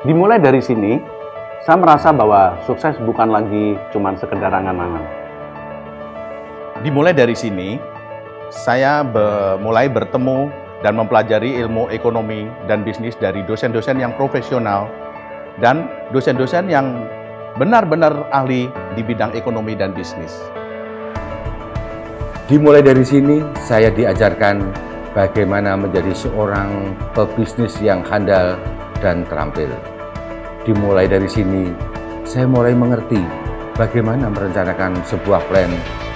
Dimulai dari sini, saya merasa bahwa sukses bukan lagi cuma sekedar angan-angan. Dimulai dari sini, saya mulai bertemu dan mempelajari ilmu ekonomi dan bisnis dari dosen-dosen yang profesional dan dosen-dosen yang benar-benar ahli di bidang ekonomi dan bisnis. Dimulai dari sini, saya diajarkan bagaimana menjadi seorang pebisnis yang handal dan terampil. Dimulai dari sini, saya mulai mengerti bagaimana merencanakan sebuah plan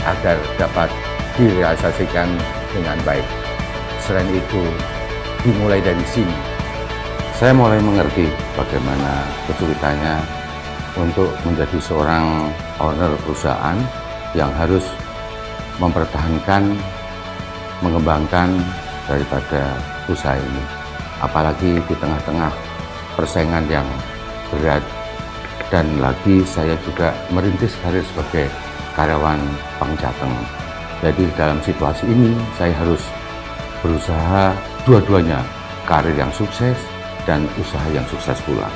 agar dapat direalisasikan dengan baik. Selain itu, dimulai dari sini, saya mulai mengerti bagaimana kesulitannya untuk menjadi seorang owner perusahaan yang harus mempertahankan, mengembangkan daripada usaha ini. Apalagi di tengah-tengah persaingan yang berat, dan lagi saya juga merintis karir sebagai karyawan Bank Jateng. Jadi dalam situasi ini saya harus berusaha dua-duanya, karir yang sukses dan usaha yang sukses pula.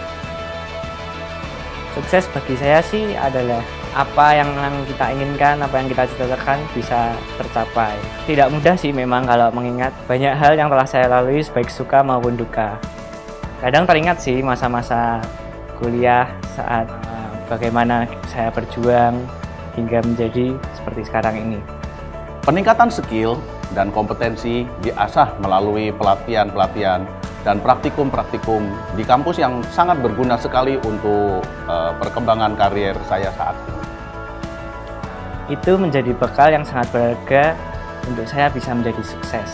Sukses bagi saya sih adalah apa yang kita inginkan, apa yang kita cita-citakan bisa tercapai. Tidak mudah sih memang kalau mengingat banyak hal yang telah saya lalui baik suka maupun duka. Kadang teringat sih masa-masa kuliah saat bagaimana saya berjuang hingga menjadi seperti sekarang ini. Peningkatan skill dan kompetensi diasah melalui pelatihan-pelatihan dan praktikum-praktikum di kampus yang sangat berguna sekali untuk perkembangan karir saya saat ini. Itu menjadi bekal yang sangat berharga untuk saya bisa menjadi sukses.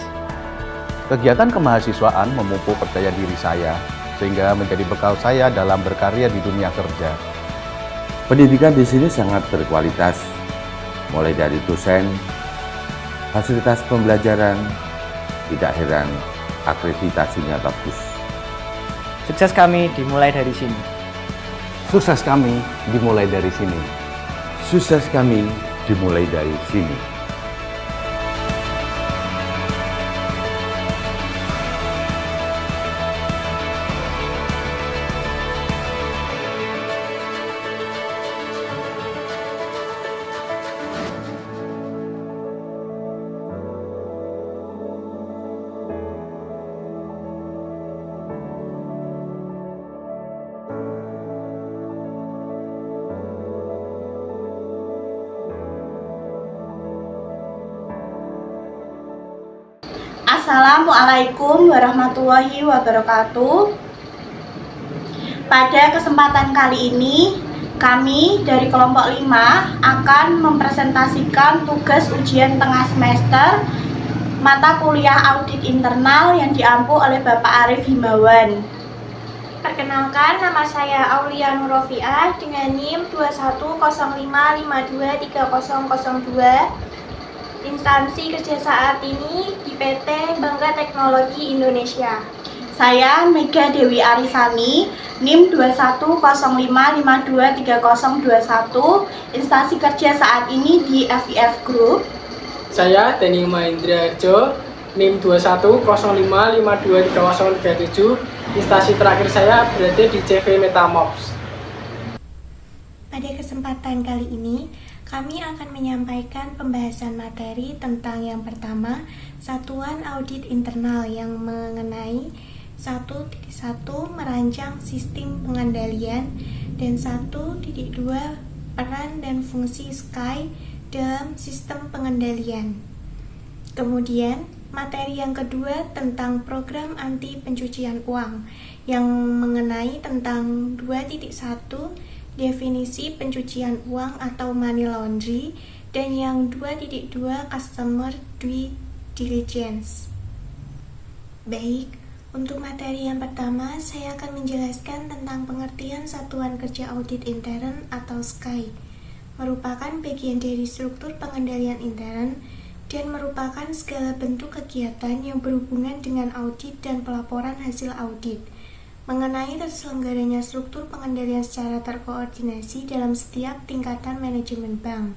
Kegiatan kemahasiswaan memupuk percaya diri saya, sehingga menjadi bekal saya dalam berkarya di dunia kerja. Pendidikan di sini sangat berkualitas, mulai dari dosen, fasilitas pembelajaran, tidak heran akreditasinya bagus. Sukses kami dimulai dari sini. Sukses kami dimulai dari sini. Sukses kami dimulai dari sini. Assalamualaikum warahmatullahi wabarakatuh. Pada kesempatan kali ini, kami dari kelompok 5 akan mempresentasikan tugas ujian tengah semester mata kuliah audit internal yang diampu oleh Bapak Arif Himawan. Perkenalkan, nama saya Aulia Nurofiah dengan NIM 2105523002. Instansi kerja saat ini di PT Bangga Teknologi Indonesia. Saya Mega Dewi Arisani, NIM 2105523021. Instansi kerja saat ini di FIF Group. Saya Deni Mahendra Harjo, NIM 2105523037. Instansi terakhir saya berada di CV Metamops. Pada kesempatan kali ini, kami akan menyampaikan pembahasan materi tentang yang pertama, satuan audit internal yang mengenai 1.1 merancang sistem pengendalian dan 1.2 peran dan fungsi SKY dalam sistem pengendalian. Kemudian, materi yang kedua tentang program anti pencucian uang yang mengenai tentang 2.1 definisi pencucian uang atau money laundry, dan yang 2.2 customer due diligence. Baik, untuk materi yang pertama saya akan menjelaskan tentang pengertian satuan kerja audit intern atau SKY. Merupakan bagian dari struktur pengendalian intern dan merupakan segala bentuk kegiatan yang berhubungan dengan audit dan pelaporan hasil audit. Mengenai terselenggaranya struktur pengendalian secara terkoordinasi dalam setiap tingkatan manajemen bank.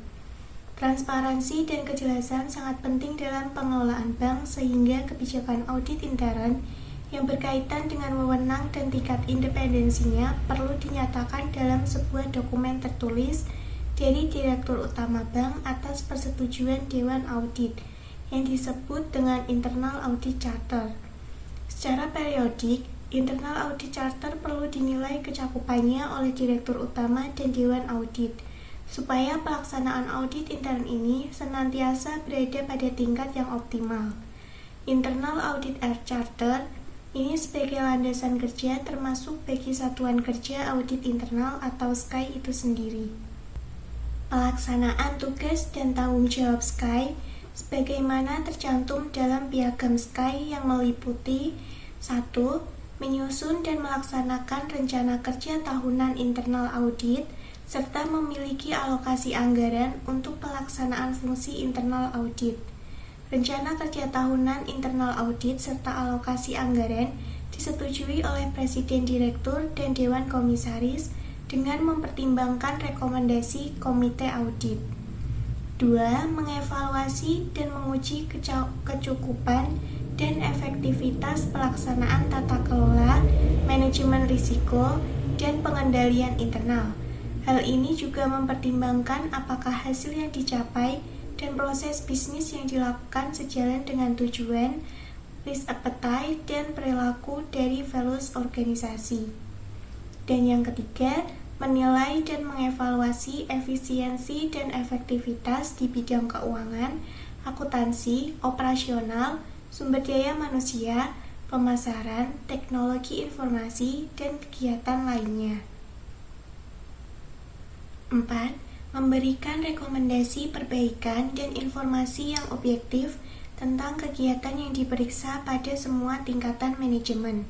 Transparansi dan kejelasan sangat penting dalam pengelolaan bank sehingga kebijakan audit intern yang berkaitan dengan wewenang dan tingkat independensinya perlu dinyatakan dalam sebuah dokumen tertulis dari Direktur Utama Bank atas persetujuan Dewan Audit yang disebut dengan Internal Audit Charter. Secara periodik, Internal Audit Charter perlu dinilai kecakupannya oleh Direktur Utama dan Dewan Audit supaya pelaksanaan audit intern ini senantiasa berada pada tingkat yang optimal. Internal Audit Charter ini sebagai landasan kerja termasuk bagi Satuan Kerja Audit Internal atau SKAI itu sendiri. Pelaksanaan tugas dan tanggung jawab SKAI sebagaimana tercantum dalam piagam SKAI yang meliputi 1. Menyusun dan melaksanakan rencana kerja tahunan internal audit serta memiliki alokasi anggaran untuk pelaksanaan fungsi internal audit. Rencana kerja tahunan internal audit serta alokasi anggaran disetujui oleh Presiden Direktur dan Dewan Komisaris dengan mempertimbangkan rekomendasi Komite Audit. 2. Mengevaluasi dan menguji kecukupan dan efektivitas pelaksanaan tata kelola, manajemen risiko, dan pengendalian internal. Hal ini juga mempertimbangkan apakah hasil yang dicapai dan proses bisnis yang dilakukan sejalan dengan tujuan, risk appetite, dan perilaku dari values organisasi. Dan yang ketiga, menilai dan mengevaluasi efisiensi dan efektivitas di bidang keuangan, akuntansi, operasional, sumber daya manusia, pemasaran, teknologi informasi, dan kegiatan lainnya. 4. Memberikan rekomendasi perbaikan dan informasi yang objektif tentang kegiatan yang diperiksa pada semua tingkatan manajemen.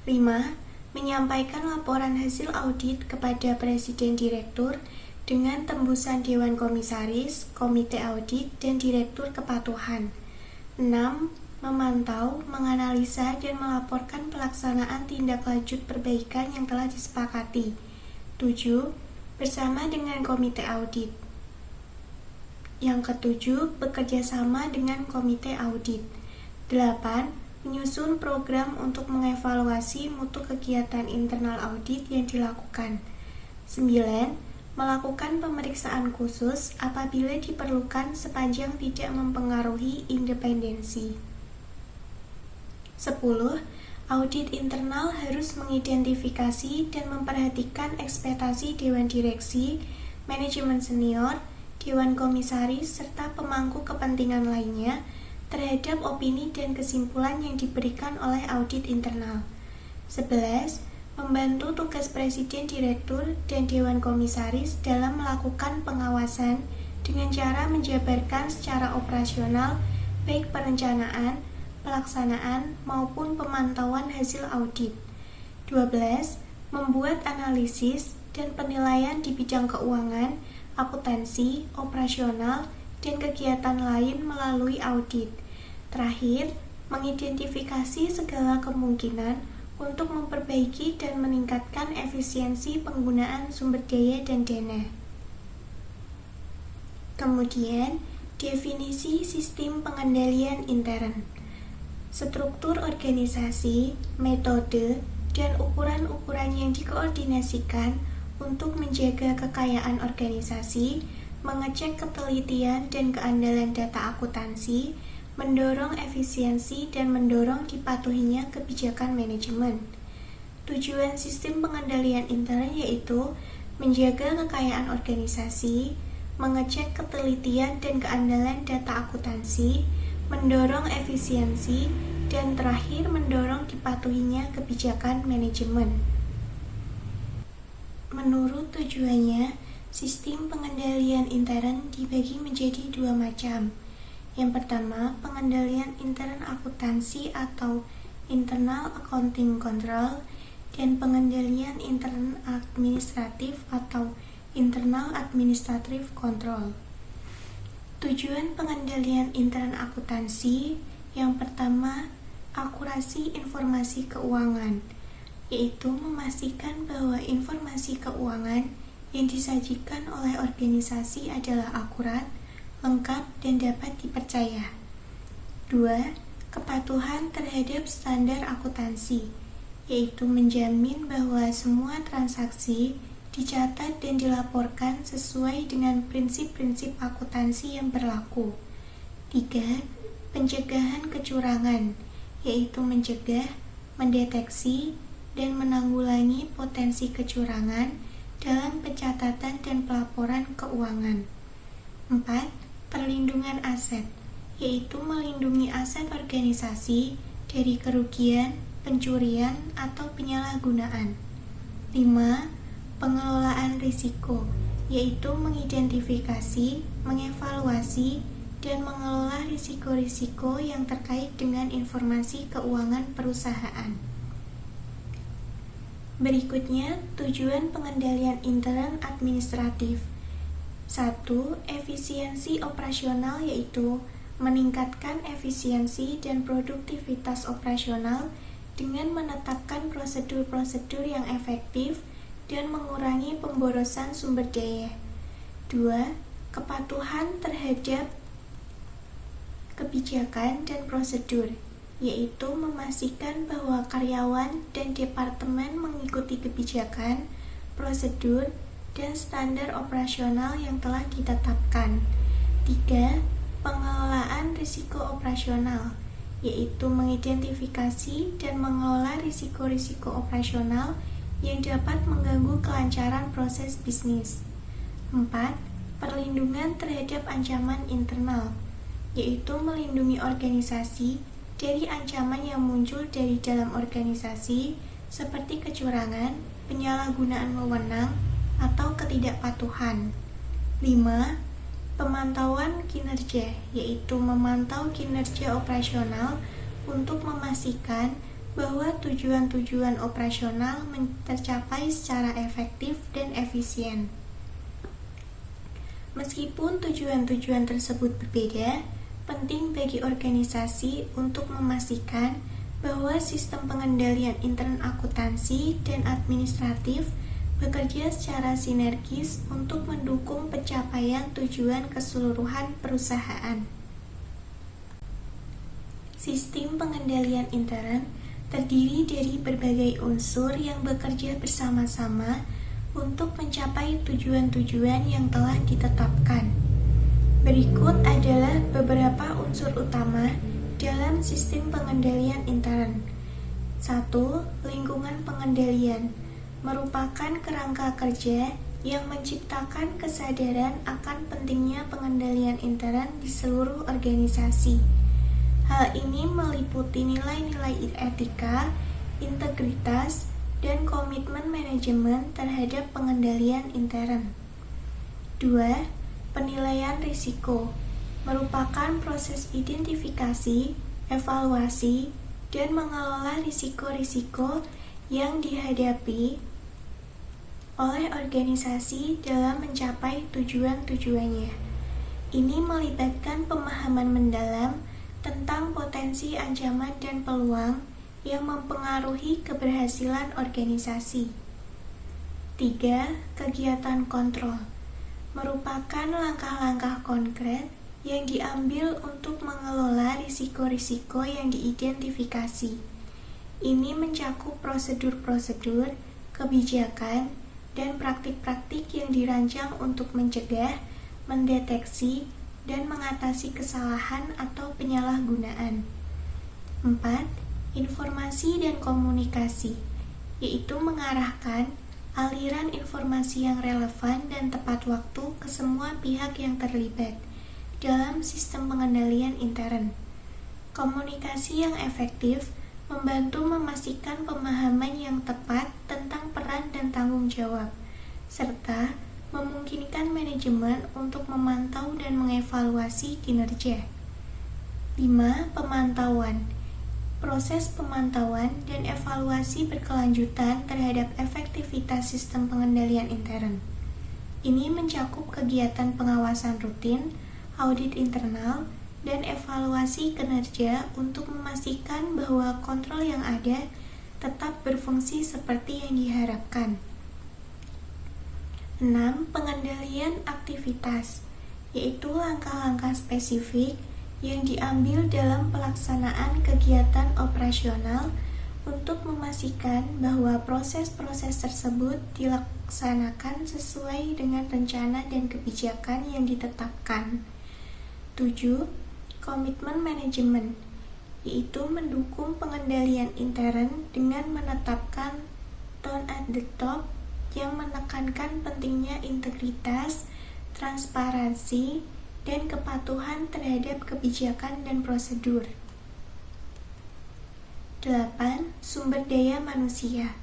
5. Menyampaikan laporan hasil audit kepada Presiden Direktur dengan tembusan Dewan Komisaris, Komite Audit, dan Direktur Kepatuhan. 6. Memantau, menganalisa, dan melaporkan pelaksanaan tindak lanjut perbaikan yang telah disepakati. 7. Bersama dengan Komite Audit. Yang ketujuh, bekerja sama dengan Komite Audit. 8. Menyusun program untuk mengevaluasi mutu kegiatan internal audit yang dilakukan. 9. Melakukan pemeriksaan khusus apabila diperlukan sepanjang tidak mempengaruhi independensi. 10. Audit internal harus mengidentifikasi dan memperhatikan ekspektasi Dewan Direksi, manajemen senior, Dewan Komisaris, serta pemangku kepentingan lainnya terhadap opini dan kesimpulan yang diberikan oleh audit internal. 11. Membantu tugas Presiden Direktur dan Dewan Komisaris dalam melakukan pengawasan dengan cara menjabarkan secara operasional baik perencanaan, pelaksanaan, maupun pemantauan hasil audit. 12. Membuat analisis dan penilaian di bidang keuangan, akuntansi, operasional, dan kegiatan lain melalui audit. Terakhir, mengidentifikasi segala kemungkinan untuk memperbaiki dan meningkatkan efisiensi penggunaan sumber daya dan dana. Kemudian, definisi sistem pengendalian intern. Struktur organisasi, metode, dan ukuran-ukuran yang dikoordinasikan untuk menjaga kekayaan organisasi, mengecek ketelitian dan keandalan data akuntansi, mendorong efisiensi dan mendorong dipatuhinya kebijakan manajemen. Tujuan sistem pengendalian intern yaitu menjaga kekayaan organisasi, mengecek ketelitian dan keandalan data akuntansi, mendorong efisiensi, dan terakhir mendorong dipatuhinya kebijakan manajemen. Menurut tujuannya, sistem pengendalian intern dibagi menjadi dua macam. Yang pertama, pengendalian intern akuntansi atau internal accounting control, dan pengendalian intern administratif atau internal administrative control. Tujuan pengendalian intern akuntansi yang pertama, akurasi informasi keuangan, yaitu memastikan bahwa informasi keuangan yang disajikan oleh organisasi adalah akurat, lengkap, dan dapat dipercaya. 2. kepatuhan terhadap standar akuntansi, yaitu menjamin bahwa semua transaksi dicatat dan dilaporkan sesuai dengan prinsip-prinsip akuntansi yang berlaku. 3. Pencegahan kecurangan, yaitu mencegah, mendeteksi, dan menanggulangi potensi kecurangan dalam pencatatan dan pelaporan keuangan. 4. Perlindungan aset, yaitu melindungi aset organisasi dari kerugian, pencurian, atau penyalahgunaan. 5. Pengelolaan risiko, yaitu mengidentifikasi, mengevaluasi, dan mengelola risiko-risiko yang terkait dengan informasi keuangan perusahaan. Berikutnya, tujuan pengendalian intern administratif. 1. Efisiensi operasional, yaitu meningkatkan efisiensi dan produktivitas operasional dengan menetapkan prosedur-prosedur yang efektif dan mengurangi pemborosan sumber daya. 2. Kepatuhan terhadap kebijakan dan prosedur, yaitu memastikan bahwa karyawan dan departemen mengikuti kebijakan, prosedur, dan standar operasional yang telah ditetapkan. 3. Pengelolaan risiko operasional, yaitu mengidentifikasi dan mengelola risiko-risiko operasional yang dapat mengganggu kelancaran proses bisnis. 4. Perlindungan terhadap ancaman internal, yaitu melindungi organisasi dari ancaman yang muncul dari dalam organisasi seperti kecurangan, penyalahgunaan wewenang, atau ketidakpatuhan. 5. Pemantauan kinerja, yaitu memantau kinerja operasional untuk memastikan bahwa tujuan-tujuan operasional tercapai secara efektif dan efisien. Meskipun tujuan-tujuan tersebut berbeda, penting bagi organisasi untuk memastikan bahwa sistem pengendalian intern akuntansi dan administratif bekerja secara sinergis untuk mendukung pencapaian tujuan keseluruhan perusahaan. Sistem pengendalian intern terdiri dari berbagai unsur yang bekerja bersama-sama untuk mencapai tujuan-tujuan yang telah ditetapkan. Berikut adalah beberapa unsur utama dalam sistem pengendalian intern. 1. Lingkungan pengendalian merupakan kerangka kerja yang menciptakan kesadaran akan pentingnya pengendalian intern di seluruh organisasi. Hal ini meliputi nilai-nilai etika, integritas, dan komitmen manajemen terhadap pengendalian intern. 2. Penilaian risiko merupakan proses identifikasi, evaluasi, dan mengelola risiko-risiko yang dihadapi oleh organisasi dalam mencapai tujuan-tujuannya. Ini melibatkan pemahaman mendalam tentang potensi ancaman dan peluang yang mempengaruhi keberhasilan organisasi. 3. Kegiatan kontrol merupakan langkah-langkah konkret yang diambil untuk mengelola risiko-risiko yang diidentifikasi. Ini mencakup prosedur-prosedur, kebijakan, dan praktik-praktik yang dirancang untuk mencegah, mendeteksi, dan mengatasi kesalahan atau penyalahgunaan. 4. Informasi dan komunikasi, yaitu mengarahkan aliran informasi yang relevan dan tepat waktu ke semua pihak yang terlibat dalam sistem pengendalian intern. Komunikasi yang efektif membantu memastikan pemahaman yang tepat tentang peran dan tanggung jawab, serta memungkinkan manajemen untuk memantau dan mengevaluasi kinerja. 5. Pemantauan. Proses pemantauan dan evaluasi berkelanjutan terhadap efektivitas sistem pengendalian intern. Ini mencakup kegiatan pengawasan rutin, audit internal, dan evaluasi kinerja untuk memastikan bahwa kontrol yang ada tetap berfungsi seperti yang diharapkan. 6. Pengendalian aktivitas, yaitu langkah-langkah spesifik yang diambil dalam pelaksanaan kegiatan operasional untuk memastikan bahwa proses-proses tersebut dilaksanakan sesuai dengan rencana dan kebijakan yang ditetapkan. 7. Komitmen manajemen, yaitu mendukung pengendalian intern dengan menetapkan tone at the top yang menekankan pentingnya integritas, transparansi, dan kepatuhan terhadap kebijakan dan prosedur. 8. Sumber daya manusia,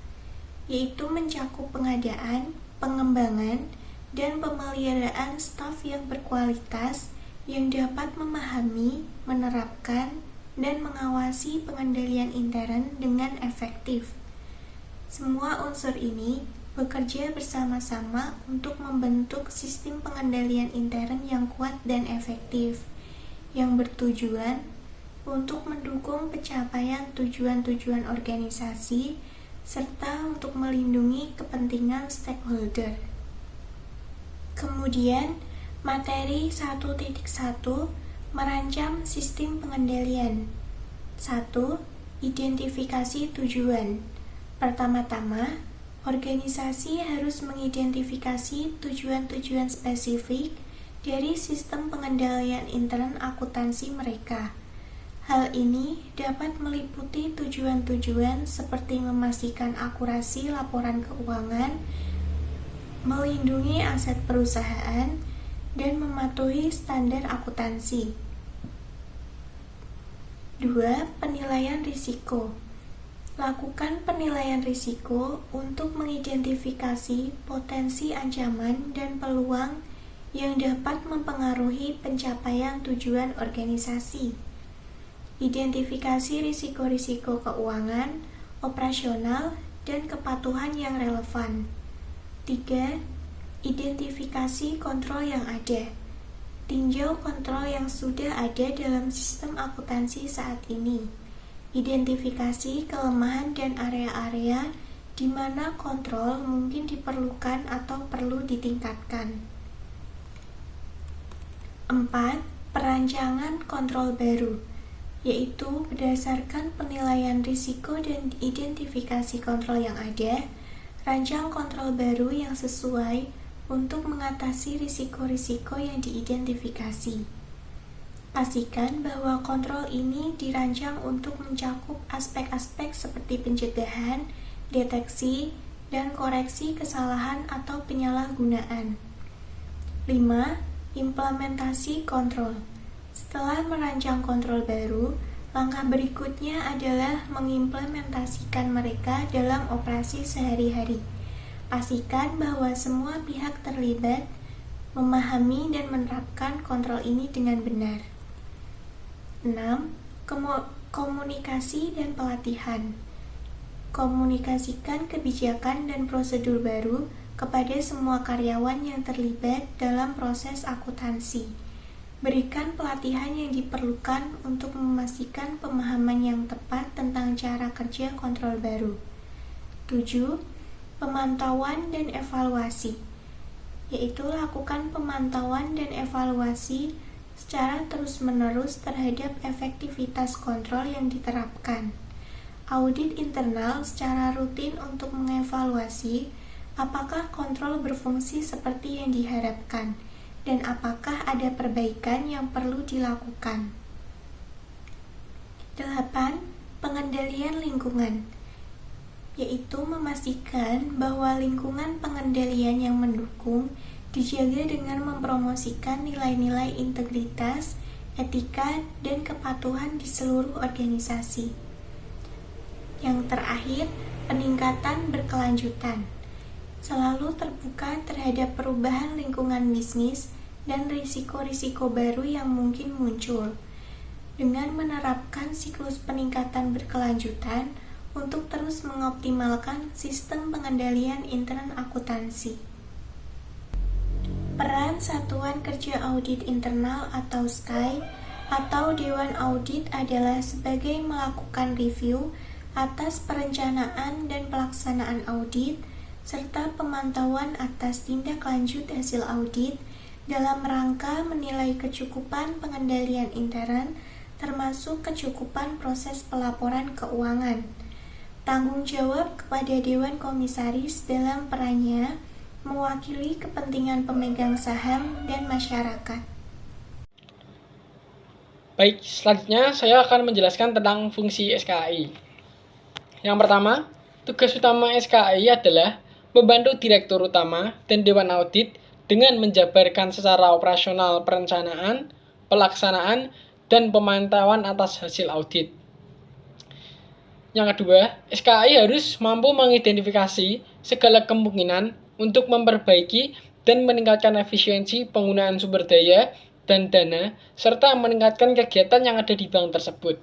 yaitu mencakup pengadaan, pengembangan, dan pemeliharaan staf yang berkualitas yang dapat memahami, menerapkan, dan mengawasi pengendalian intern dengan efektif. Semua unsur ini bekerja bersama-sama untuk membentuk sistem pengendalian intern yang kuat dan efektif, yang bertujuan untuk mendukung pencapaian tujuan-tujuan organisasi serta untuk melindungi kepentingan stakeholder. Kemudian, materi 1.1 merancang sistem pengendalian. 1. Identifikasi tujuan. Pertama-tama, organisasi harus mengidentifikasi tujuan-tujuan spesifik dari sistem pengendalian intern akuntansi mereka. Hal ini dapat meliputi tujuan-tujuan seperti memastikan akurasi laporan keuangan, melindungi aset perusahaan, dan mematuhi standar akuntansi. 2. Penilaian risiko. Lakukan penilaian risiko untuk mengidentifikasi potensi ancaman dan peluang yang dapat mempengaruhi pencapaian tujuan organisasi. Identifikasi risiko-risiko keuangan, operasional, dan kepatuhan yang relevan. 3. Identifikasi kontrol yang ada. Tinjau kontrol yang sudah ada dalam sistem akuntansi saat ini. Identifikasi kelemahan dan area-area di mana kontrol mungkin diperlukan atau perlu ditingkatkan. 4. Perancangan kontrol baru, yaitu berdasarkan penilaian risiko dan identifikasi kontrol yang ada, rancang kontrol baru yang sesuai untuk mengatasi risiko-risiko yang diidentifikasi. Pastikan bahwa kontrol ini dirancang untuk mencakup aspek-aspek seperti pencegahan, deteksi, dan koreksi kesalahan atau penyalahgunaan. 5. Implementasi kontrol. Setelah merancang kontrol baru, langkah berikutnya adalah mengimplementasikan mereka dalam operasi sehari-hari. Pastikan bahwa semua pihak terlibat memahami dan menerapkan kontrol ini dengan benar. 6. Komunikasi dan pelatihan. Komunikasikan kebijakan dan prosedur baru kepada semua karyawan yang terlibat dalam proses akuntansi. Berikan pelatihan yang diperlukan untuk memastikan pemahaman yang tepat tentang cara kerja kontrol baru. 7. Pemantauan dan evaluasi, yaitu lakukan pemantauan dan evaluasi secara terus-menerus terhadap efektivitas kontrol yang diterapkan. Audit internal secara rutin untuk mengevaluasi apakah kontrol berfungsi seperti yang diharapkan dan apakah ada perbaikan yang perlu dilakukan. 8. Pengendalian lingkungan, yaitu memastikan bahwa lingkungan pengendalian yang mendukung dijaga dengan mempromosikan nilai-nilai integritas, etika, dan kepatuhan di seluruh organisasi. Yang terakhir, peningkatan berkelanjutan. Selalu terbuka terhadap perubahan lingkungan bisnis dan risiko-risiko baru yang mungkin muncul. Dengan menerapkan siklus peningkatan berkelanjutan untuk terus mengoptimalkan sistem pengendalian intern akuntansi. Peran Satuan Kerja Audit Internal atau SKAI atau Dewan Audit adalah sebagai melakukan review atas perencanaan dan pelaksanaan audit serta pemantauan atas tindak lanjut hasil audit dalam rangka menilai kecukupan pengendalian intern, termasuk kecukupan proses pelaporan keuangan. Tanggung jawab kepada Dewan Komisaris dalam perannya mewakili kepentingan pemegang saham dan masyarakat. Baik, selanjutnya saya akan menjelaskan tentang fungsi SKAI. Yang pertama, tugas utama SKAI adalah membantu Direktur Utama dan Dewan Audit dengan menjabarkan secara operasional perencanaan, pelaksanaan, dan pemantauan atas hasil audit. Yang kedua, SKAI harus mampu mengidentifikasi segala kemungkinan untuk memperbaiki dan meningkatkan efisiensi penggunaan sumber daya dan dana, serta meningkatkan kegiatan yang ada di bank tersebut.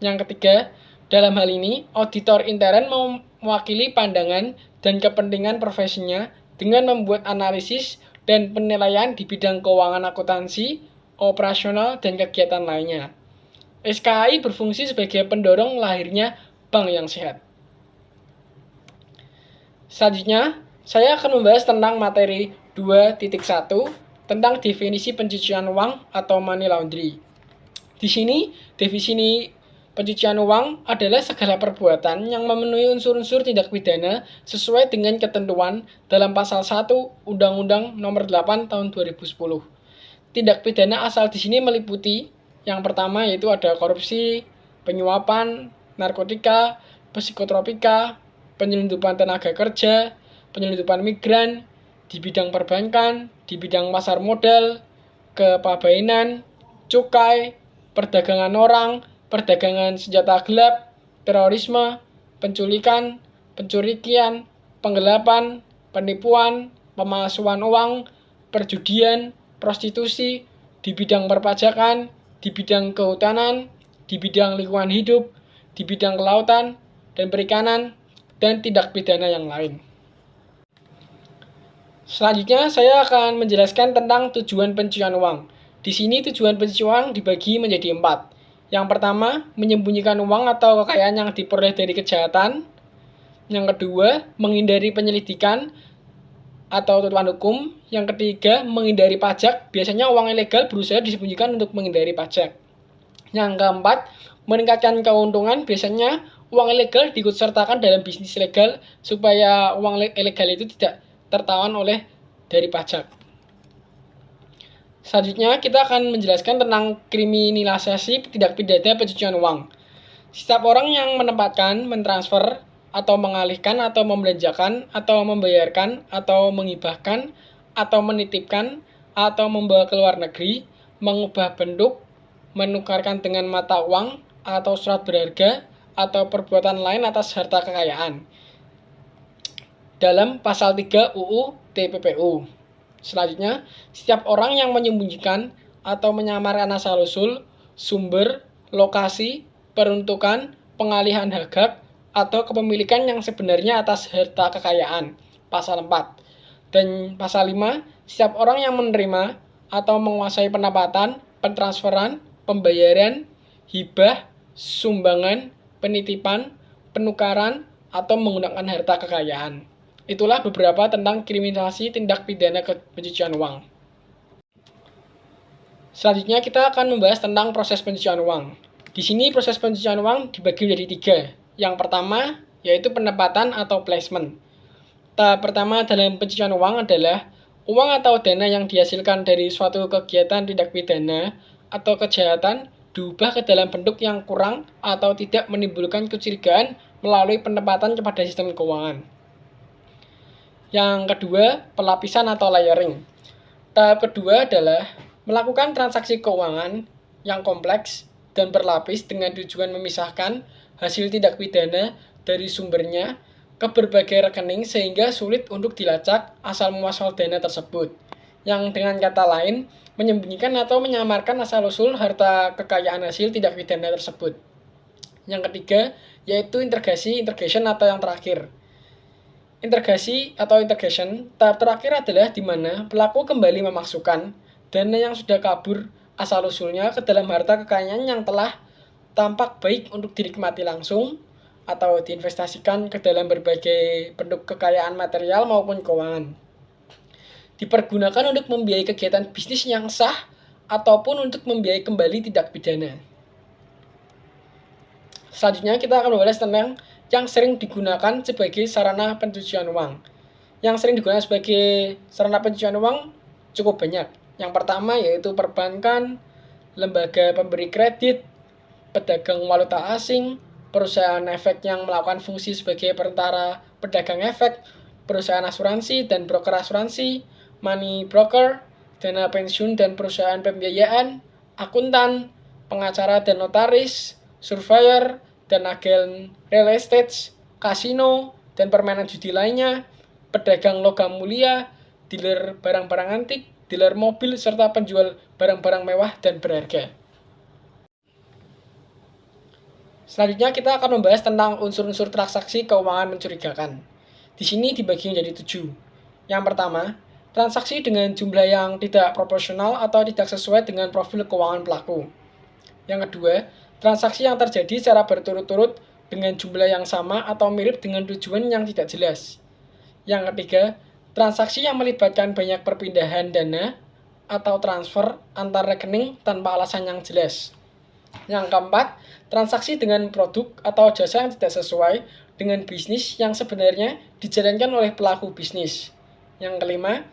Yang ketiga, dalam hal ini, auditor intern mewakili pandangan dan kepentingan profesinya dengan membuat analisis dan penilaian di bidang keuangan akuntansi, operasional, dan kegiatan lainnya. SKAI berfungsi sebagai pendorong lahirnya bank yang sehat. Selanjutnya, saya akan membahas tentang materi 2.1 tentang definisi pencucian uang atau money laundry. Di sini, definisi pencucian uang adalah segala perbuatan yang memenuhi unsur-unsur tindak pidana sesuai dengan ketentuan dalam pasal 1 Undang-Undang Nomor 8 Tahun 2010. Tindak pidana asal di sini meliputi yang pertama yaitu ada korupsi, penyuapan, narkotika, psikotropika, penyelundupan tenaga kerja, penyelundupan migran, di bidang perbankan, di bidang pasar modal, kepabainan, cukai, perdagangan orang, perdagangan senjata gelap, terorisme, penculikan, pencurian, penggelapan, penipuan, pemalsuan uang, perjudian, prostitusi, di bidang perpajakan, di bidang kehutanan, di bidang lingkungan hidup, di bidang kelautan dan perikanan, dan tindak pidana yang lain. Selanjutnya, saya akan menjelaskan tentang tujuan pencucian uang. Di sini tujuan pencucian uang dibagi menjadi 4. Yang pertama, menyembunyikan uang atau kekayaan yang diperoleh dari kejahatan. Yang kedua, menghindari penyelidikan atau tuntutan hukum. Yang ketiga, menghindari pajak. Biasanya uang ilegal berusaha disembunyikan untuk menghindari pajak. Yang keempat, meningkatkan keuntungan. Biasanya uang ilegal diikutsertakan dalam bisnis legal supaya uang ilegal itu tidak tertawan oleh dari pajak. Selanjutnya kita akan menjelaskan tentang kriminalisasi tindak pidana pencucian uang. Setiap orang yang menempatkan, mentransfer, atau mengalihkan, atau membelanjakan, atau membayarkan, atau menghibahkan, atau menitipkan, atau membawa ke luar negeri, mengubah bentuk, menukarkan dengan mata uang, atau surat berharga, atau perbuatan lain atas harta kekayaan dalam pasal 3 UU TPPU. Selanjutnya, setiap orang yang menyembunyikan atau menyamarkan asal-usul, sumber, lokasi, peruntukan, pengalihan hak atau kepemilikan yang sebenarnya atas harta kekayaan, pasal 4. Dan pasal 5, setiap orang yang menerima atau menguasai pendapatan, pentransferan, pembayaran, hibah, sumbangan, penitipan, penukaran, atau menggunakan harta kekayaan. Itulah beberapa tentang kriminalisasi tindak pidana pencucian uang. Selanjutnya kita akan membahas tentang proses pencucian uang. Di sini proses pencucian uang dibagi menjadi 3. Yang pertama yaitu pendapatan atau placement. Tahap pertama dalam pencucian uang adalah uang atau dana yang dihasilkan dari suatu kegiatan tindak pidana atau kejahatan diubah ke dalam bentuk yang kurang atau tidak menimbulkan kecurigaan melalui penempatan kepada sistem keuangan. Yang kedua, pelapisan atau layering. Tahap kedua adalah melakukan transaksi keuangan yang kompleks dan berlapis dengan tujuan memisahkan hasil tindak pidana dari sumbernya ke berbagai rekening sehingga sulit untuk dilacak asal muasal dana tersebut. Yang dengan kata lain, menyembunyikan atau menyamarkan asal-usul harta kekayaan hasil tindak pidana tersebut. Yang ketiga, yaitu integration atau yang terakhir. Integrasi atau integration, tahap terakhir adalah di mana pelaku kembali memasukkan dana yang sudah kabur asal-usulnya ke dalam harta kekayaan yang telah tampak baik untuk dinikmati langsung atau diinvestasikan ke dalam berbagai bentuk kekayaan material maupun keuangan. dipergunakan untuk membiayai kegiatan bisnis yang sah ataupun untuk membiayai kembali tindak pidana. Selanjutnya kita akan membahas tentang yang sering digunakan sebagai sarana pencucian uang. Yang sering digunakan sebagai sarana pencucian uang cukup banyak. Yang pertama yaitu perbankan, lembaga pemberi kredit, pedagang waluta asing, perusahaan efek yang melakukan fungsi sebagai perantara pedagang efek, perusahaan asuransi dan broker asuransi, money broker, dana pensiun dan perusahaan pembiayaan, akuntan, pengacara dan notaris, surveyor, dan agen real estate, kasino, dan permainan judi lainnya, pedagang logam mulia, dealer barang-barang antik, dealer mobil, serta penjual barang-barang mewah dan berharga. Selanjutnya kita akan membahas tentang unsur-unsur transaksi keuangan mencurigakan. Di sini dibagi menjadi 7. Yang pertama, transaksi dengan jumlah yang tidak proporsional atau tidak sesuai dengan profil keuangan pelaku. Yang kedua, transaksi yang terjadi secara berturut-turut dengan jumlah yang sama atau mirip dengan tujuan yang tidak jelas. Yang ketiga, transaksi yang melibatkan banyak perpindahan dana atau transfer antar rekening tanpa alasan yang jelas. Yang keempat, transaksi dengan produk atau jasa yang tidak sesuai dengan bisnis yang sebenarnya dijalankan oleh pelaku bisnis. Yang kelima,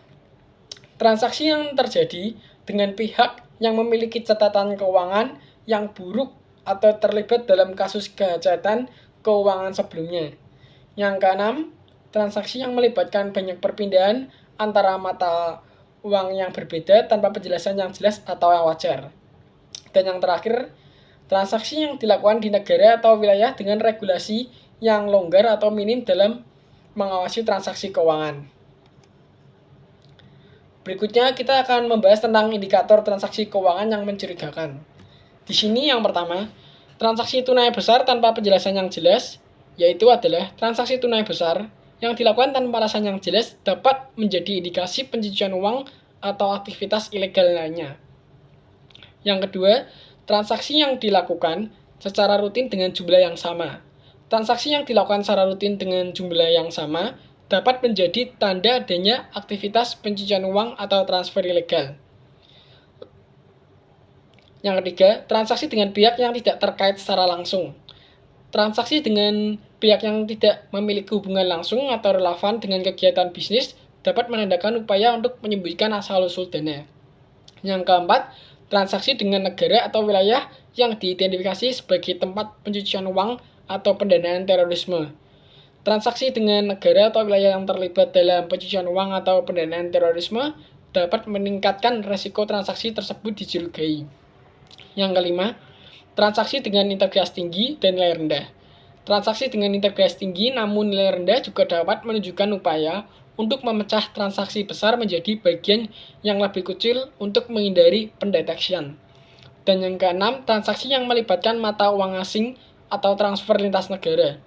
transaksi yang terjadi dengan pihak yang memiliki catatan keuangan yang buruk atau terlibat dalam kasus kejahatan keuangan sebelumnya. Yang keenam, transaksi yang melibatkan banyak perpindahan antara mata uang yang berbeda tanpa penjelasan yang jelas atau yang wajar. Dan yang terakhir, transaksi yang dilakukan di negara atau wilayah dengan regulasi yang longgar atau minim dalam mengawasi transaksi keuangan. Berikutnya kita akan membahas tentang indikator transaksi keuangan yang mencurigakan. Di sini yang pertama, transaksi tunai besar tanpa penjelasan yang jelas, yaitu adalah transaksi tunai besar yang dilakukan tanpa alasan yang jelas dapat menjadi indikasi pencucian uang atau aktivitas ilegal lainnya. Yang kedua, transaksi yang dilakukan secara rutin dengan jumlah yang sama. Transaksi yang dilakukan secara rutin dengan jumlah yang sama dapat menjadi tanda adanya aktivitas pencucian uang atau transfer ilegal. Yang ketiga, transaksi dengan pihak yang tidak terkait secara langsung. Transaksi dengan pihak yang tidak memiliki hubungan langsung atau relevan dengan kegiatan bisnis dapat menandakan upaya untuk menyembunyikan asal-usul dana. Yang keempat, transaksi dengan negara atau wilayah yang diidentifikasi sebagai tempat pencucian uang atau pendanaan terorisme. Transaksi dengan negara atau wilayah yang terlibat dalam pencucian uang atau pendanaan terorisme dapat meningkatkan resiko transaksi tersebut dicurigai. Yang kelima, transaksi dengan integritas tinggi dan nilai rendah. Transaksi dengan integritas tinggi namun nilai rendah juga dapat menunjukkan upaya untuk memecah transaksi besar menjadi bagian yang lebih kecil untuk menghindari pendeteksian. Dan yang keenam, transaksi yang melibatkan mata uang asing atau transfer lintas negara.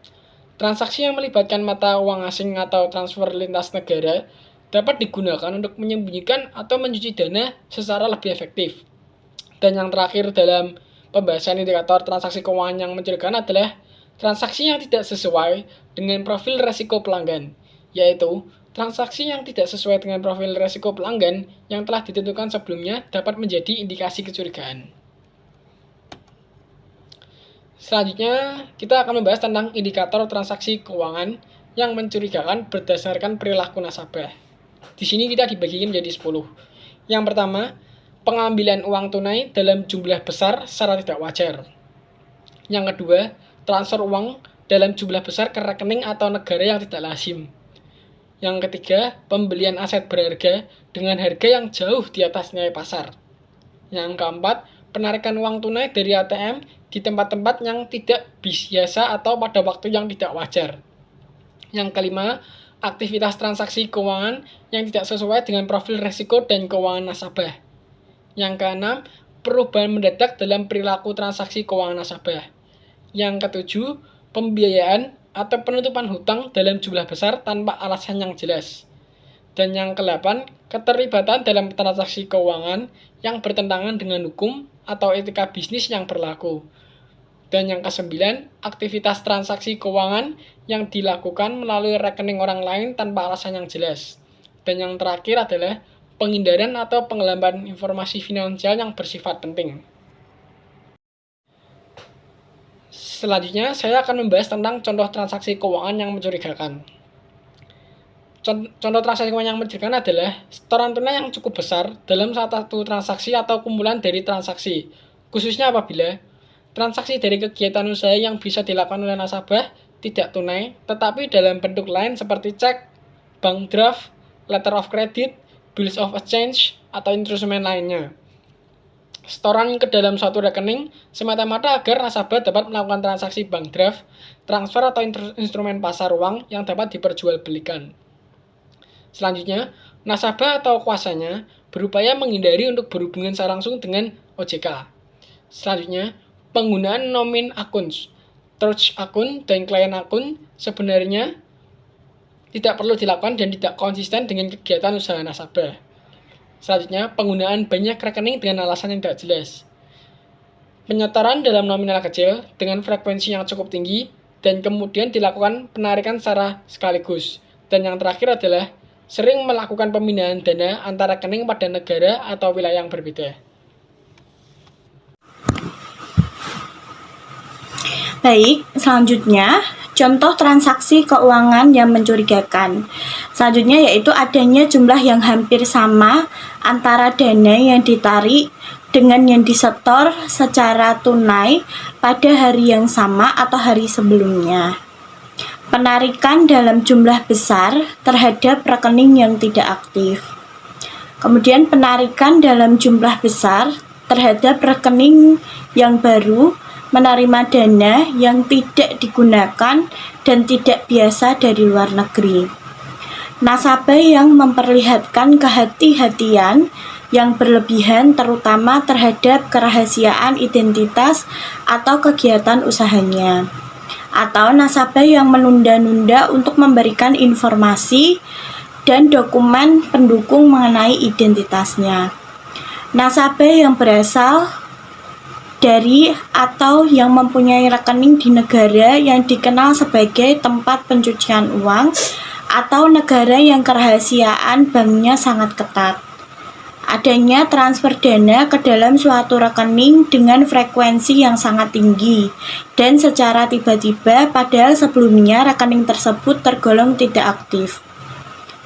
Transaksi yang melibatkan mata uang asing atau transfer lintas negara dapat digunakan untuk menyembunyikan atau mencuci dana secara lebih efektif. Dan yang terakhir dalam pembahasan indikator transaksi keuangan yang mencurigakan adalah transaksi yang tidak sesuai dengan profil resiko pelanggan, yaitu transaksi yang tidak sesuai dengan profil resiko pelanggan yang telah ditentukan sebelumnya dapat menjadi indikasi kecurigaan. Selanjutnya, kita akan membahas tentang indikator transaksi keuangan yang mencurigakan berdasarkan perilaku nasabah. Di sini kita dibagi menjadi 10. Yang pertama, pengambilan uang tunai dalam jumlah besar secara tidak wajar. Yang kedua, transfer uang dalam jumlah besar ke rekening atau negara yang tidak lazim. Yang ketiga, pembelian aset berharga dengan harga yang jauh di atas nilai pasar. Yang keempat, penarikan uang tunai dari ATM di tempat-tempat yang tidak biasa atau pada waktu yang tidak wajar. Yang kelima, aktivitas transaksi keuangan yang tidak sesuai dengan profil risiko dan keuangan nasabah. Yang keenam, perubahan mendadak dalam perilaku transaksi keuangan nasabah. Yang ketujuh, pembiayaan atau penutupan hutang dalam jumlah besar tanpa alasan yang jelas. Dan yang ke-8, keterlibatan dalam transaksi keuangan yang bertentangan dengan hukum atau etika bisnis yang berlaku. Dan yang ke-9, aktivitas transaksi keuangan yang dilakukan melalui rekening orang lain tanpa alasan yang jelas. Dan yang terakhir adalah penghindaran atau penggelapan informasi finansial yang bersifat penting. Selanjutnya, saya akan membahas tentang contoh transaksi keuangan yang mencurigakan. Contoh transaksi keuangan yang mencurigakan adalah setoran tunai yang cukup besar dalam satu transaksi atau kumpulan dari transaksi, khususnya apabila transaksi dari kegiatan usaha yang bisa dilakukan oleh nasabah tidak tunai, tetapi dalam bentuk lain seperti cek, bank draft, letter of credit, bills of exchange, atau instrumen lainnya. Setoran ke dalam suatu rekening semata-mata agar nasabah dapat melakukan transaksi bank draft, transfer atau instrumen pasar uang yang dapat diperjualbelikan. Selanjutnya, nasabah atau kuasanya berupaya menghindari untuk berhubungan secara langsung dengan OJK. Selanjutnya, penggunaan nomin akun, trust akun, dan klien akun sebenarnya tidak perlu dilakukan dan tidak konsisten dengan kegiatan usaha nasabah. Selanjutnya, penggunaan banyak rekening dengan alasan yang tidak jelas. Penyetoran dalam nominal kecil dengan frekuensi yang cukup tinggi dan kemudian dilakukan penarikan secara sekaligus. Dan yang terakhir adalah sering melakukan pemindahan dana antara rekening pada negara atau wilayah yang berbeda. Baik, selanjutnya contoh transaksi keuangan yang mencurigakan. Selanjutnya yaitu adanya jumlah yang hampir sama antara dana yang ditarik dengan yang disetor secara tunai pada hari yang sama atau hari sebelumnya. Penarikan dalam jumlah besar terhadap rekening yang tidak aktif. Kemudian penarikan dalam jumlah besar terhadap rekening yang baru menerima dana yang tidak digunakan dan tidak biasa dari luar negeri. Nasabah yang memperlihatkan kehati-hatian yang berlebihan terutama terhadap kerahasiaan identitas atau kegiatan usahanya. Atau nasabah yang menunda-nunda untuk memberikan informasi dan dokumen pendukung mengenai identitasnya. Nasabah yang berasal dari atau yang mempunyai rekening di negara yang dikenal sebagai tempat pencucian uang atau negara yang kerahasiaan banknya sangat ketat. Adanya transfer dana ke dalam suatu rekening dengan frekuensi yang sangat tinggi dan secara tiba-tiba padahal sebelumnya rekening tersebut tergolong tidak aktif.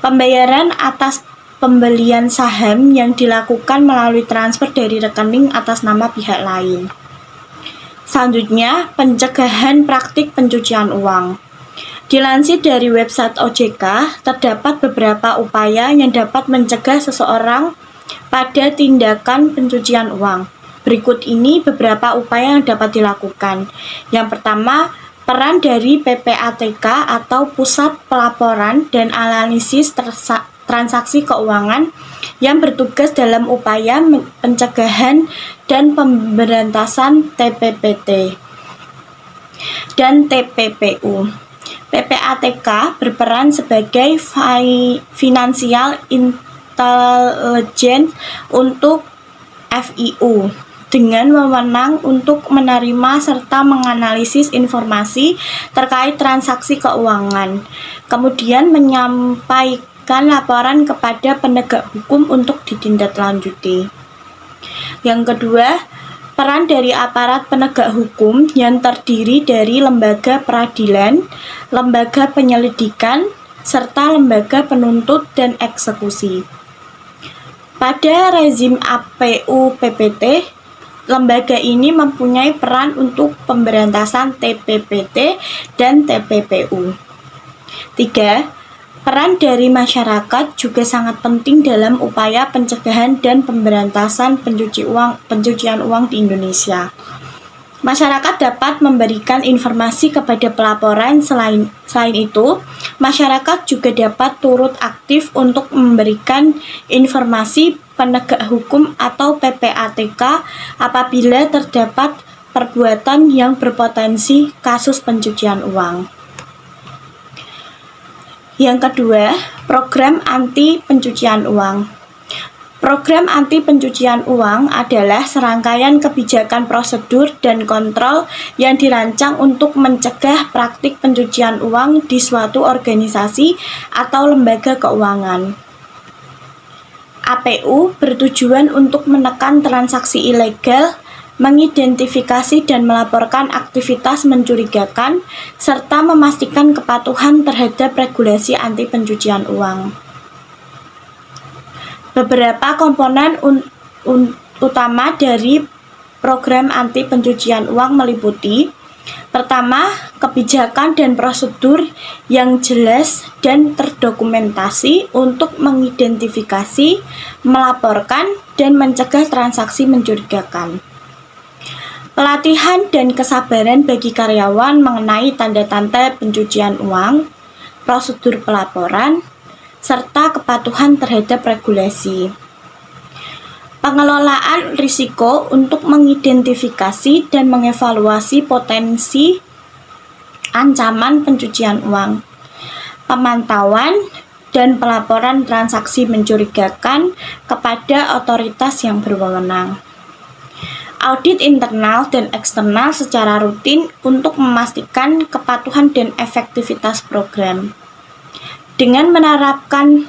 Pembayaran atas pembelian saham yang dilakukan melalui transfer dari rekening atas nama pihak lain. Selanjutnya, pencegahan praktik pencucian uang. Dilansir dari website OJK, terdapat beberapa upaya yang dapat mencegah seseorang pada tindakan pencucian uang. Berikut ini beberapa upaya yang dapat dilakukan. Yang pertama, peran dari PPATK atau Pusat Pelaporan dan Analisis Transaksi Keuangan yang bertugas dalam upaya pencegahan dan pemberantasan TPPT dan TPPU. PPATK berperan sebagai Financial Intelligence untuk FIU dengan wewenang untuk menerima serta menganalisis informasi terkait transaksi keuangan, kemudian menyampaikan laporan kepada penegak hukum untuk ditindaklanjuti. Yang kedua, peran dari aparat penegak hukum yang terdiri dari lembaga peradilan, lembaga penyelidikan, serta lembaga penuntut dan eksekusi. Pada rezim APU-PPT, lembaga ini mempunyai peran untuk pemberantasan TPPT dan TPPU. 3. Peran dari masyarakat juga sangat penting dalam upaya pencegahan dan pemberantasan pencucian uang di Indonesia. Masyarakat dapat memberikan informasi kepada pelaporan. Selain itu, masyarakat juga dapat turut aktif untuk memberikan informasi penegak hukum atau PPATK apabila terdapat perbuatan yang berpotensi kasus pencucian uang. Yang kedua, program anti pencucian uang. Program anti pencucian uang adalah serangkaian kebijakan prosedur dan kontrol yang dirancang untuk mencegah praktik pencucian uang di suatu organisasi atau lembaga keuangan. APU bertujuan untuk menekan transaksi ilegal, mengidentifikasi dan melaporkan aktivitas mencurigakan, serta memastikan kepatuhan terhadap regulasi anti pencucian uang. Beberapa komponen utama dari program anti pencucian uang meliputi: pertama, kebijakan dan prosedur yang jelas dan terdokumentasi untuk mengidentifikasi, melaporkan, dan mencegah transaksi mencurigakan. Pelatihan dan kesabaran bagi karyawan mengenai tanda-tanda pencucian uang, prosedur pelaporan, serta kepatuhan terhadap regulasi. Pengelolaan risiko untuk mengidentifikasi dan mengevaluasi potensi ancaman pencucian uang. Pemantauan dan pelaporan transaksi mencurigakan kepada otoritas yang berwenang. Audit internal dan eksternal secara rutin untuk memastikan kepatuhan dan efektivitas program. Dengan menerapkan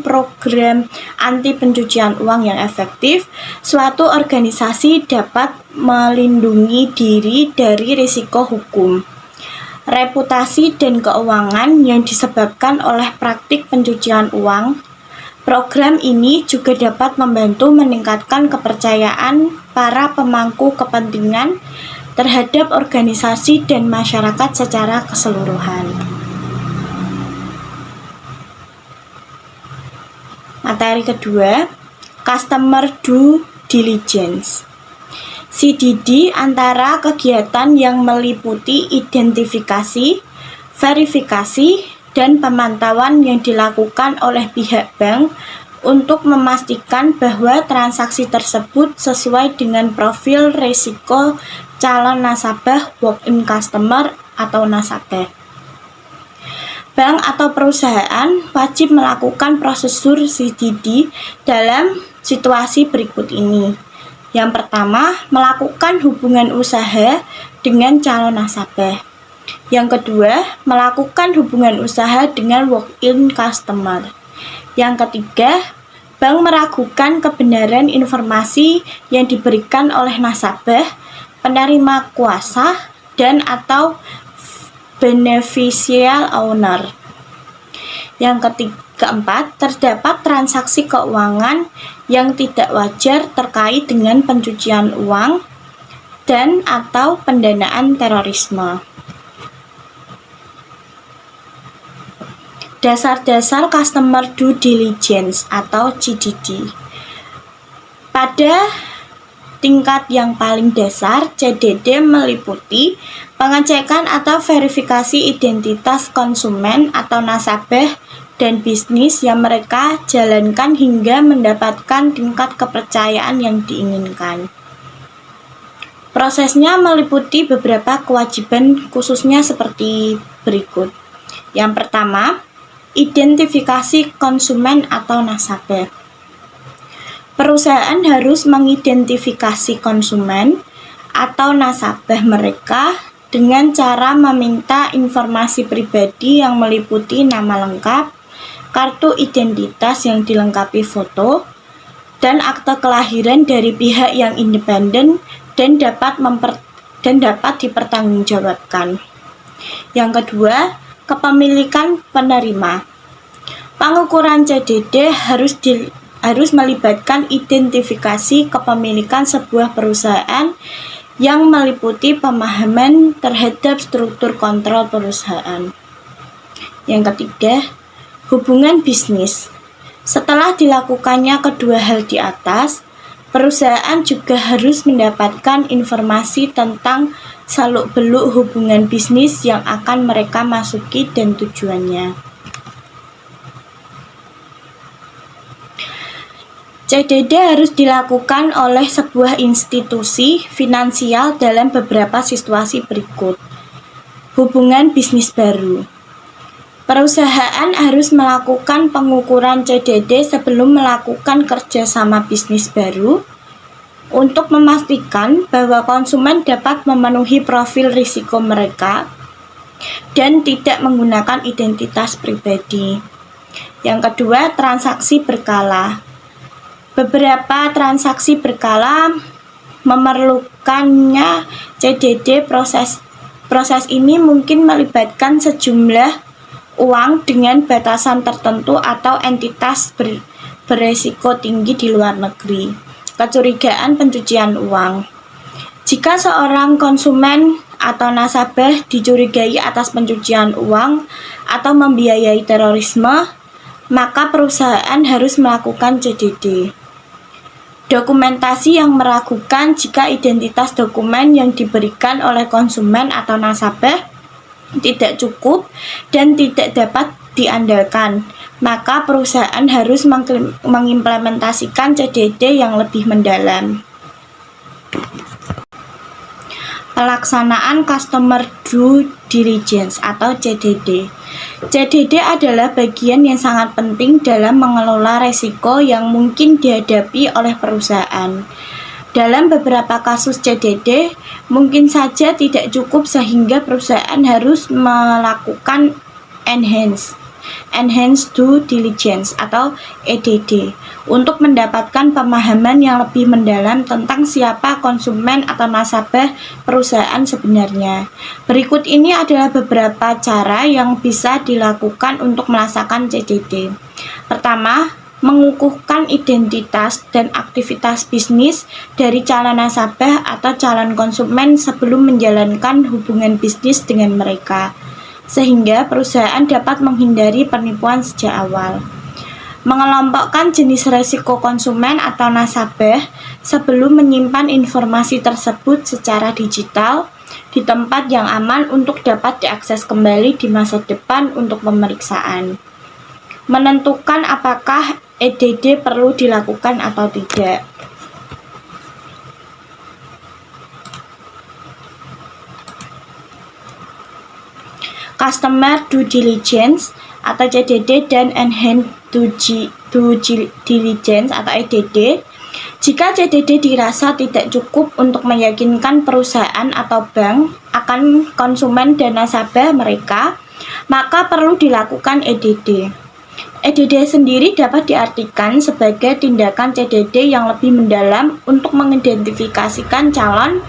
program anti pencucian uang yang efektif, suatu organisasi dapat melindungi diri dari risiko hukum, reputasi, dan keuangan yang disebabkan oleh praktik pencucian uang. Program ini juga dapat membantu meningkatkan kepercayaan para pemangku kepentingan terhadap organisasi dan masyarakat secara keseluruhan. Materi kedua, Customer Due Diligence. CDD antara kegiatan yang meliputi identifikasi, verifikasi, dan pemantauan yang dilakukan oleh pihak bank untuk memastikan bahwa transaksi tersebut sesuai dengan profil risiko calon nasabah walk-in customer atau nasabah. Bank atau perusahaan wajib melakukan prosedur CDD dalam situasi berikut ini. Yang pertama, melakukan hubungan usaha dengan calon nasabah. Yang kedua, melakukan hubungan usaha dengan walk-in customer. Yang ketiga, bank meragukan kebenaran informasi yang diberikan oleh nasabah, penerima kuasa, dan atau beneficial owner. Yang keempat, terdapat transaksi keuangan yang tidak wajar terkait dengan pencucian uang dan atau pendanaan terorisme. Dasar-dasar Customer Due Diligence atau CDD. Pada tingkat yang paling dasar, CDD meliputi pengecekan atau verifikasi identitas konsumen atau nasabah dan bisnis yang mereka jalankan hingga mendapatkan tingkat kepercayaan yang diinginkan. Prosesnya meliputi beberapa kewajiban khususnya seperti berikut. Yang pertama, identifikasi konsumen atau nasabah. Perusahaan harus mengidentifikasi konsumen atau nasabah mereka dengan cara meminta informasi pribadi yang meliputi nama lengkap, kartu identitas yang dilengkapi foto, dan akte kelahiran dari pihak yang independen dan dapat dipertanggungjawabkan. Yang kedua, kepemilikan penerima. Pengukuran CDD harus melibatkan identifikasi kepemilikan sebuah perusahaan yang meliputi pemahaman terhadap struktur kontrol perusahaan. Yang ketiga, hubungan bisnis. Setelah dilakukannya kedua hal di atas, perusahaan juga harus mendapatkan informasi tentang seluk-beluk hubungan bisnis yang akan mereka masuki dan tujuannya. CDD harus dilakukan oleh sebuah institusi finansial dalam beberapa situasi berikut. Hubungan bisnis baru. Perusahaan harus melakukan pengukuran CDD sebelum melakukan kerjasama bisnis baru untuk memastikan bahwa konsumen dapat memenuhi profil risiko mereka dan tidak menggunakan identitas pribadi. Yang kedua, transaksi berkala. Beberapa transaksi berkala memerlukannya CDD. Proses ini mungkin melibatkan sejumlah uang dengan batasan tertentu atau entitas beresiko tinggi di luar negeri. Kecurigaan pencucian uang. Jika seorang konsumen atau nasabah dicurigai atas pencucian uang atau membiayai terorisme, maka perusahaan harus melakukan CDD. Dokumentasi yang meragukan jika identitas dokumen yang diberikan oleh konsumen atau nasabah tidak cukup dan tidak dapat diandalkan, maka perusahaan harus mengimplementasikan CDD yang lebih mendalam. Pelaksanaan Customer Due Diligence atau CDD. CDD adalah bagian yang sangat penting dalam mengelola resiko yang mungkin dihadapi oleh perusahaan. Dalam beberapa kasus CDD, mungkin saja tidak cukup sehingga perusahaan harus melakukan Enhanced Due Diligence atau EDD untuk mendapatkan pemahaman yang lebih mendalam tentang siapa konsumen atau nasabah perusahaan sebenarnya. Berikut ini adalah beberapa cara yang bisa dilakukan untuk melaksanakan CDD. Pertama, mengukuhkan identitas dan aktivitas bisnis dari calon nasabah atau calon konsumen sebelum menjalankan hubungan bisnis dengan mereka, sehingga perusahaan dapat menghindari penipuan sejak awal. Mengelompokkan jenis risiko konsumen atau nasabah sebelum menyimpan informasi tersebut secara digital di tempat yang aman untuk dapat diakses kembali di masa depan untuk pemeriksaan. Menentukan apakah EDD perlu dilakukan atau tidak. Customer Due Diligence atau CDD dan Enhanced Due Diligence atau EDD. Jika CDD dirasa tidak cukup untuk meyakinkan perusahaan atau bank akan konsumen dan nasabah mereka, maka perlu dilakukan EDD. EDD sendiri dapat diartikan sebagai tindakan CDD yang lebih mendalam untuk mengidentifikasikan calon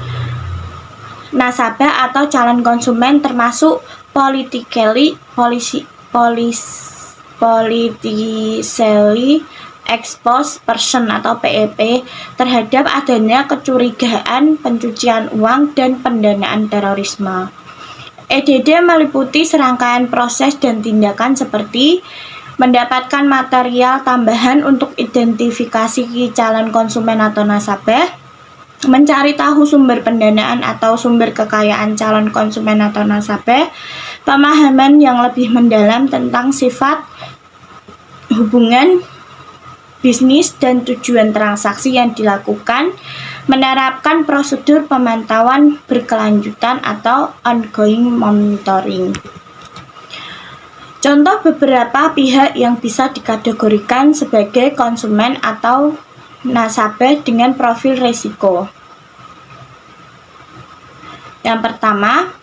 nasabah atau calon konsumen termasuk politically exposed person atau PEP terhadap adanya kecurigaan pencucian uang dan pendanaan terorisme. EDD meliputi serangkaian proses dan tindakan seperti mendapatkan material tambahan untuk identifikasi calon konsumen atau nasabah, mencari tahu sumber pendanaan atau sumber kekayaan calon konsumen atau nasabah, pemahaman yang lebih mendalam tentang sifat hubungan bisnis dan tujuan transaksi yang dilakukan, menerapkan prosedur pemantauan berkelanjutan atau ongoing monitoring. Contoh beberapa pihak yang bisa dikategorikan sebagai konsumen atau nasabah dengan profil risiko. Yang pertama,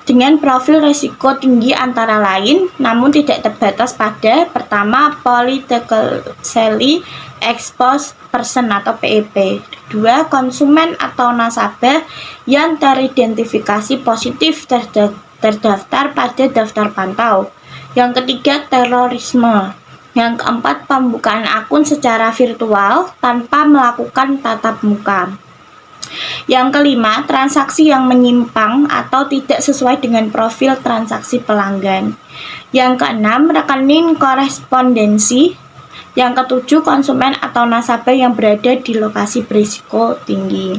dengan profil risiko tinggi antara lain, namun tidak terbatas pada pertama, politically exposed person atau PEP. Kedua, konsumen atau nasabah yang teridentifikasi positif terdaftar pada daftar pantau. Yang ketiga, terorisme. Yang keempat, pembukaan akun secara virtual tanpa melakukan tatap muka. Yang kelima, transaksi yang menyimpang atau tidak sesuai dengan profil transaksi pelanggan. Yang keenam, rekening korespondensi. Yang ketujuh, konsumen atau nasabah yang berada di lokasi berisiko tinggi.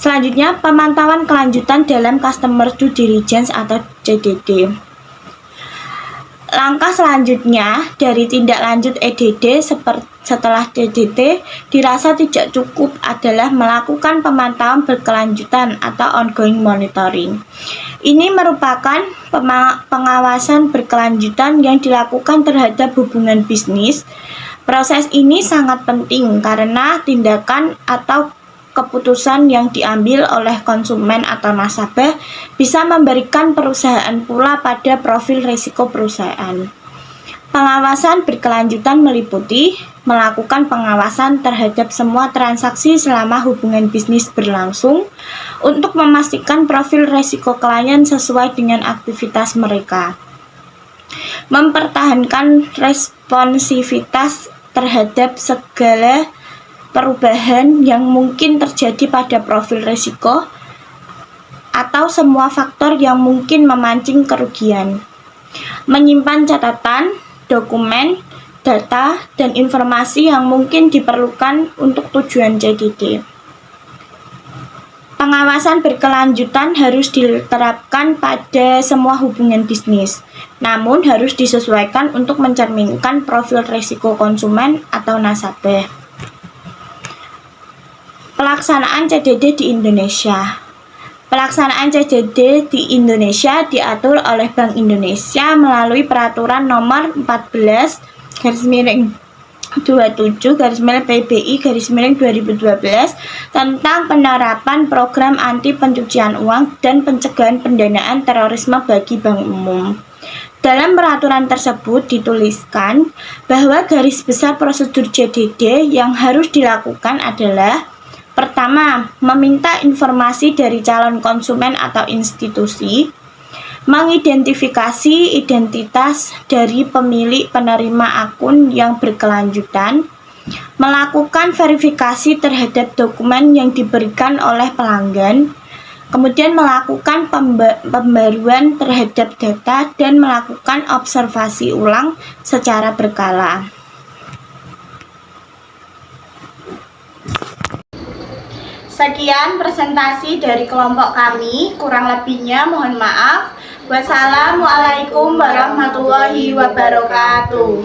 Selanjutnya, pemantauan kelanjutan dalam Customer Due Diligence atau CDD. Langkah selanjutnya dari tindak lanjut EDD setelah CDD dirasa tidak cukup adalah melakukan pemantauan berkelanjutan atau ongoing monitoring. Ini merupakan pengawasan berkelanjutan yang dilakukan terhadap hubungan bisnis. Proses ini sangat penting karena tindakan atau keputusan yang diambil oleh konsumen atau nasabah bisa memberikan perusahaan pula pada profil risiko perusahaan. Pengawasan berkelanjutan meliputi melakukan pengawasan terhadap semua transaksi selama hubungan bisnis berlangsung untuk memastikan profil risiko klien sesuai dengan aktivitas mereka. Mempertahankan responsivitas terhadap segala perubahan yang mungkin terjadi pada profil risiko atau semua faktor yang mungkin memancing kerugian. Menyimpan catatan, dokumen, data, dan informasi yang mungkin diperlukan untuk tujuan CDD. Pengawasan berkelanjutan harus diterapkan pada semua hubungan bisnis, namun harus disesuaikan untuk mencerminkan profil risiko konsumen atau nasabah. Pelaksanaan CDD di Indonesia. Pelaksanaan CDD di Indonesia diatur oleh Bank Indonesia melalui Peraturan Nomor 14/27/PBI/2012 tentang penerapan program anti pencucian uang dan pencegahan pendanaan terorisme bagi bank umum. Dalam peraturan tersebut dituliskan bahwa garis besar prosedur CDD yang harus dilakukan adalah: pertama, meminta informasi dari calon konsumen atau institusi, mengidentifikasi identitas dari pemilik penerima akun yang berkelanjutan, melakukan verifikasi terhadap dokumen yang diberikan oleh pelanggan, kemudian melakukan pembaruan terhadap data dan melakukan observasi ulang secara berkala. Sekian presentasi dari kelompok kami, kurang lebihnya mohon maaf. Wassalamualaikum warahmatullahi wabarakatuh.